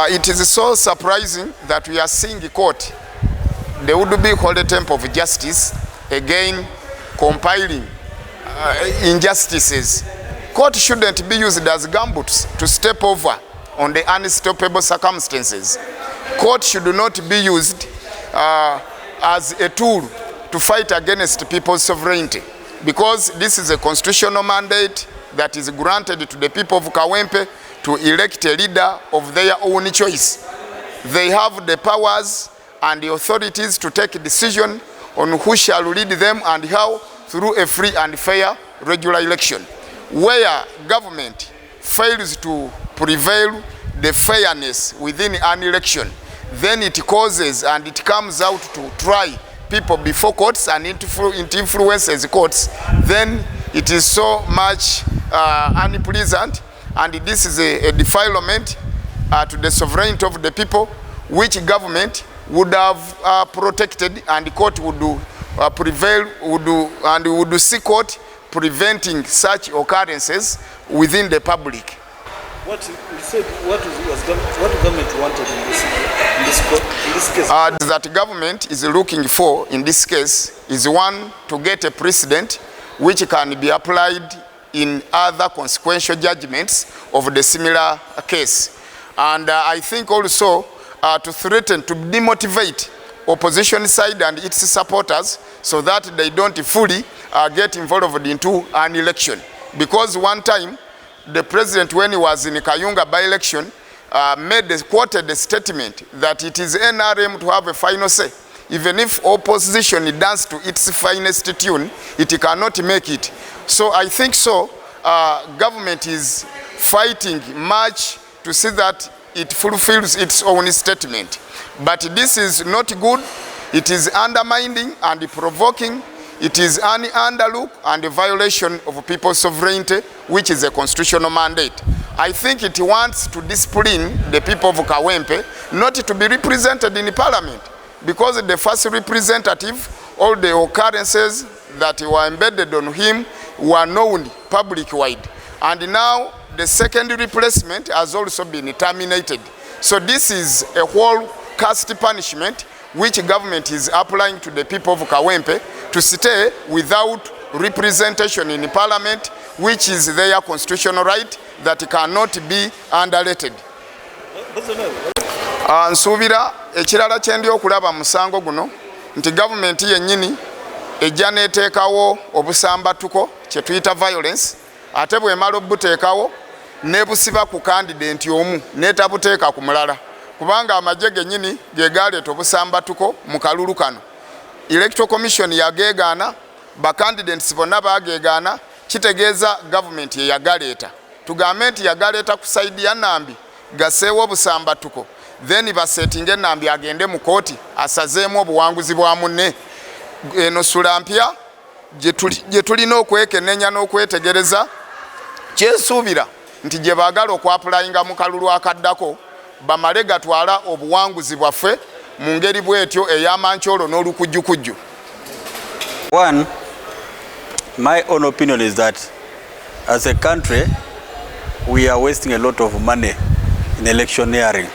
It is so surprising that we are seeing a court, the would-be Holy Temple of Justice, again compiling injustices. Court shouldn't be used as gumboots to step over on the unstoppable circumstances. Court should not be used as a tool to fight against people's sovereignty, because this is a constitutional mandate that is granted to the people of Kawempe to elect a leader of their own choice. They have the powers and the authorities to take a decision on who shall lead them and how through a free and fair regular election. Where government fails to prevail the fairness within an election, then it causes and it comes out to try people before courts and it influences courts, then it is so much unpleasant, and this is a defilement to the sovereignty of the people, which government would have protected, and the court would prevail, would see court preventing such occurrences within the public. What you said, what government wanted in this case? That government is looking for in this case is one, to get a precedent which can be applied in other consequential judgments of the similar case. And I think also to threaten to demotivate opposition side and its supporters so that they don't fully get involved into an election. Because one time, the president, when he was in Kayunga by-election, quoted a statement that it is NRM to have a final say. Even if opposition dance to its finest tune, it cannot make it. So I think so, government is fighting much to see that it fulfills its own statement. But this is not good. It is undermining and provoking. It is an underlook and a violation of people's sovereignty, which is a constitutional mandate. I think it wants to discipline the people of Kawempe not to be represented in the parliament, because the first representative, all the occurrences that were embedded on him were known public-wide. And now the second replacement has also been terminated. So this is a whole caste punishment which government is applying to the people of Kawempe to stay without representation in the parliament, which is their constitutional right that cannot be underrated. Nsuubira ekirala kyendi okulaba musango guno nti government yennyini ejja neteekawo obusambatuko kye tuyita violence, ate bw'emala obuteekawo nebusiba ku candidate omu netabuteeka ku mulala, kubanga amagye gennyini ge galeeta obusambatuko mu kalulu kano. Electoral Commission yageegaana, ba candidates bonna bageegaana, kitegeeza government ye yagaleeta. Tugambe nti yagaleeta ku side ya Nambi gaseewo obusambatuko, then basetinge Nambi agende mu kooti asazeemu obuwanguzi bwa munne. Eno ssula mpya gye tulina okwekenneenya n'okwetegereza, kyesuubira nti gye baagala okwapulayinga mu kalulu akaddako bamale gatwala obuwanguzi bwaffe mu ngeri bwetyo ey'amankyolo n'olukujjukujju. One, my own opinion is that as a country we are wasting a lot of money in electioneering.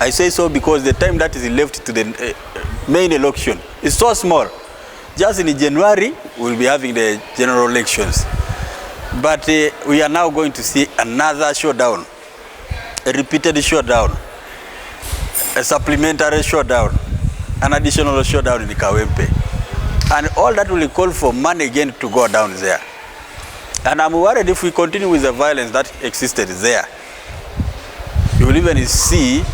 I say so because the time that is left to the main election is so small. Just in January we'll be having the general elections, but we are now going to see another showdown, a repeated showdown, a supplementary showdown, an additional showdown in the Kawempe, and all that will call for money again to go down there. And I'm worried if we continue with the violence that existed there, you will even see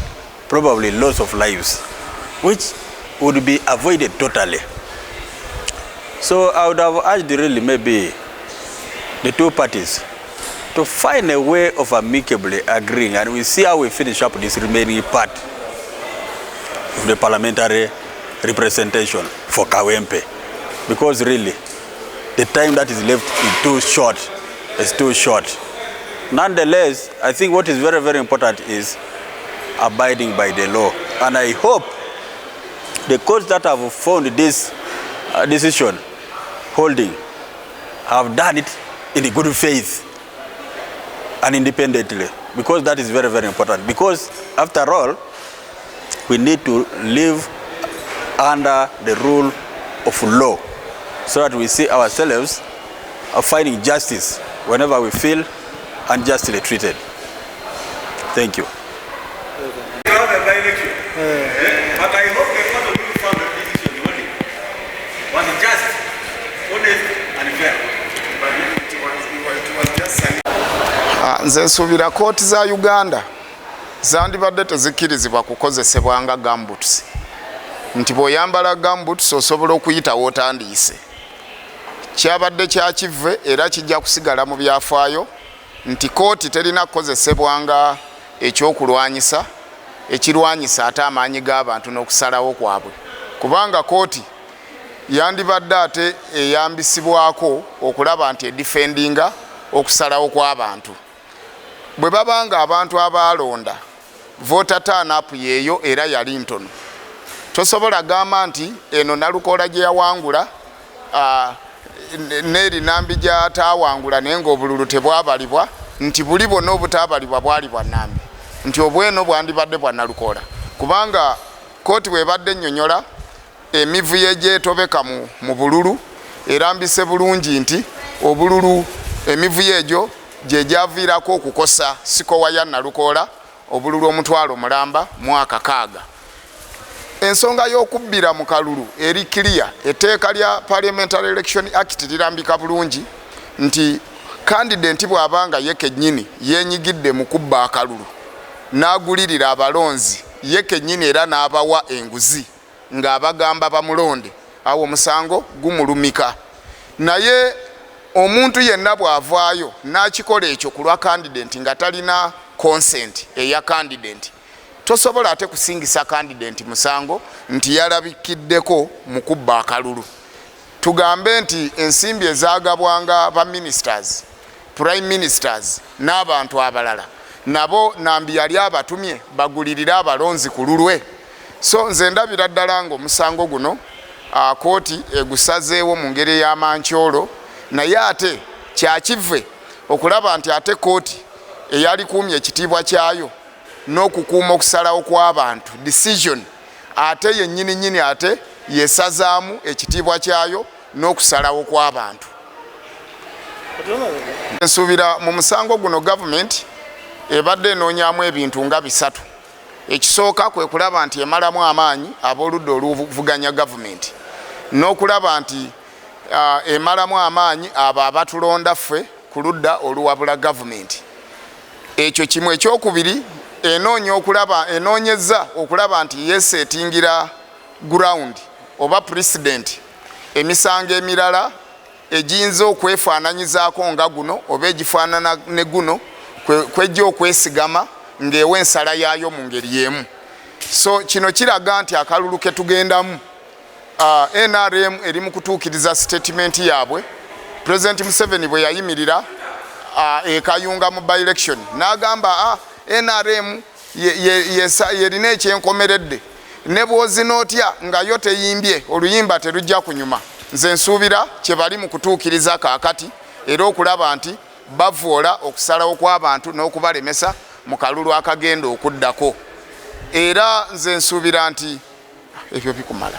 probably loss of lives, which would be avoided totally. So I would have urged really maybe the two parties to find a way of amicably agreeing, and we see how we finish up this remaining part of the parliamentary representation for Kawempe, because really the time that is left is too short. It's too short. Nonetheless, I think what is very, very important is abiding by the law, and I hope the courts that have found this decision holding have done it in good faith and independently. because that is very, very important. Because after all, we need to live under the rule of law so that we see ourselves finding justice whenever we feel unjustly treated. Thank you. But I hope the part of you found the decision was just, honest and fair. But it was just nze nsuubira kooti za Uganda zandibadde tezikirizibwa kukozesebwa nga gumboots nti bw'oyambala gumboots osobola okuyita w'otandiise. Kyabadde kya kivve era kijja kusigala mu byafaayo nti kooti terina kukozesebwa nga ekyokulwanyisa ekirwanyisa ate amaanyi g'abantu n'okusalawo kwabwe, kubanga kooti yandibadde ate eyambisibwako okulaba nti edifendinga okusalawo kw'abantu. Bwe babanga abantu abalonda voter turn up yeeyo era yali ntono, tosobola gamba nti eno Nalukoola gye yawangula n'eri Nambi gy'ataawangula naye ng'obululu tebwabalibwa, nti buli bwonna obutaabalibwa bwali bwa Nambi, nti obweno bwandibadde bwa Nalukoola, kubanga kooti bw'ebadde ennyonnyola emivuyo egyetobeka mu bululu erambise bulungi nti obululu emivuyo egyo gye gyaviirako okukosa sikowa ya Nalukoola obululu omutwalo mulamba mwaka 6. Ensonga y'okubbira mu kalulu eri clear. Etteeka lya Parliamentary Election Act lirambika bulungi nti candidate bw'abanga ye kennyini yeenyigidde mu kubba akalulu n'agulirira abalonzi ye kennyini era n'abawa enguzi ng'abagamba bamulonde, awo omusango gumulumika. Naye omuntu yenna bw'avaayo n'akikola ekyo ku lwa candidate nga talina consent eya candidate, tosobola ate kusingisa candidate musango nti yalabikiddeko mu kubba akalulu. Tugambe nti ensimbi ezaagabwanga ba ministers, prime ministers n'abantu abalala nabo Nambi yali abatumye bagulirira abalonzi ku lulwe. So nze ndabira ddala ng'omusango guno kooti egusazeewo mu ngeri ey'amankyolo, naye ate kyakivve okulaba nti ate kooti eyalikuumya ekitiibwa kyayo n'okukuuma okusalawo kw'abantu decision, ate yennyini ate yesazaamu ekitiibwa kyayo n'okusalawo kw'abantu. Nsuubira mu musango guno gavumenti ebadde enoonyaamu ebintu nga 3. Ekisooka kwe kulaba nti emalamu amaanyi ab'oludda oluvuganya gavumenti, n'okulaba nti emalamu amaanyi abo abatulonda ffe ku ludda oluwabula gavumenti. Ekyo kimu. Ekyokubiri, enoonyeza okulaba nti yeseetingira ground oba president emisango emirala egiyinza okwefaananyizaako nga guno oba egifaanana ne guno kwejja okwesigama ng'ewa ensala yaayo mu ngeri y'emu. So kino kiraga nti akalulu ke tugendamu NRM eri mu kutuukiriza statement yaabwe. President Museveni bwe yayimirira ekayunga mu by-election n'agamba NRM yerina ekyenkomeredde ne bw'ozinootya nga yo teyimbye oluyimba terujja kunyuma. Nze nsuubira kye bali mu kutuukiriza kaakati era okulaba nti bavoola okusalawo kw'abantu n'okubalemesa mu kalulu akagenda okuddako. Era nze nsuubira nti ebyo bikumala.